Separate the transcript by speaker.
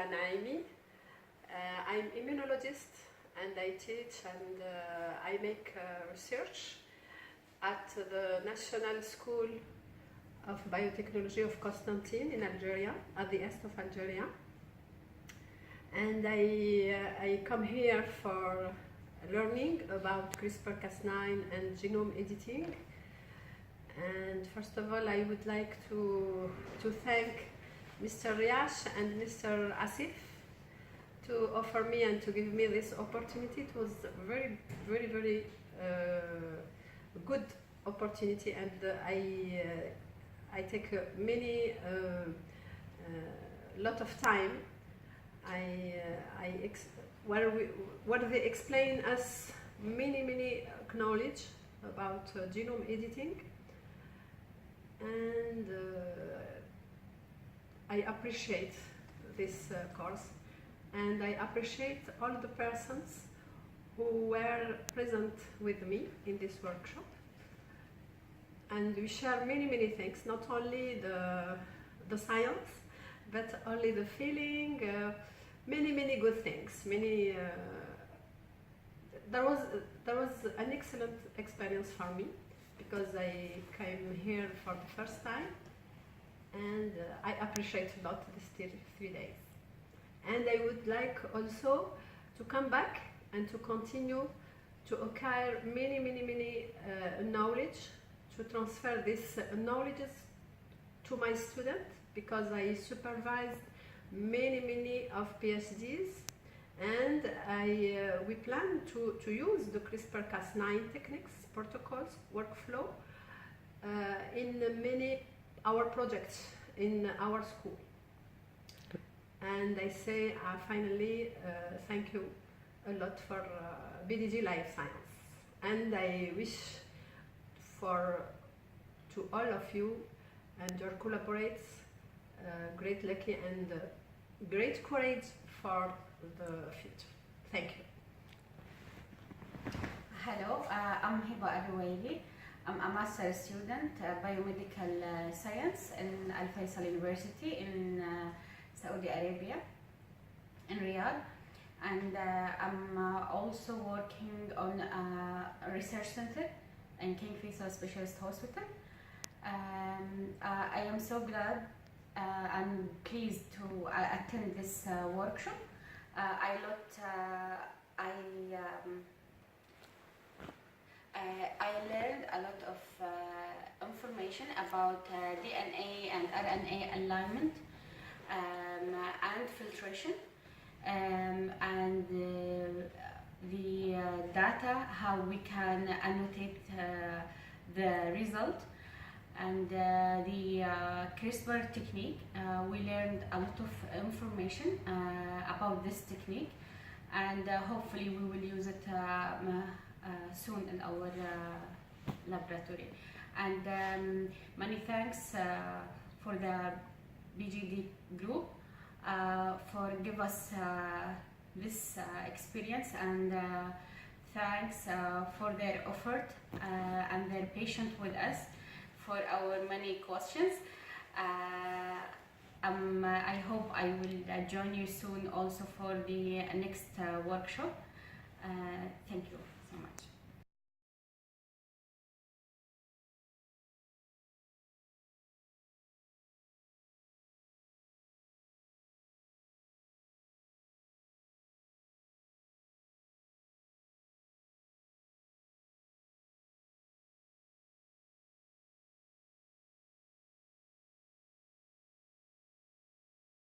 Speaker 1: Leila Naimi. I'm immunologist and I teach and I make research at the National School of Biotechnology of Constantine in Algeria, at the east of Algeria. And I come here for learning about CRISPR-Cas9 and genome editing. And first of all, I would like to thank Mr. Riash and Mr. Asif to offer me and to give me this opportunity. It was a very, very, very good opportunity, and I take many lot of time. Where they explain us many knowledge about genome editing, and I appreciate this course, and I appreciate all the persons who were present with me in this workshop. And we share many things, not only the science, but only the feeling, many good things. There was an excellent experience for me, because I came here for the first time, and I appreciate a lot these 3 days. And I would like also to come back and to continue to acquire many knowledge, to transfer this knowledge to my students, because I supervised many of PhDs, and we plan to use the CRISPR-Cas9 techniques, protocols, workflow in our projects in our school. And I say finally thank you a lot for BDG Life Science, and I wish to all of you and your collaborators great luck and great courage for the future. Thank you.
Speaker 2: Hello, I'm Hiba Al-Ruwaili. I'm a master's student, biomedical science in Al Faisal University in Saudi Arabia, in Riyadh. And I'm also working on a research center in King Faisal Specialist Hospital. I am so glad and pleased to attend this workshop. I learned a lot of information about DNA and RNA alignment and filtration, and the data, how we can annotate the result, and the CRISPR technique. We learned a lot of information about this technique, and hopefully we will use it soon in our laboratory. And many thanks for the BGD group for give us this experience, and thanks for their effort and their patience with us for our many questions. I hope I will join you soon also for the next workshop. Thank you so much.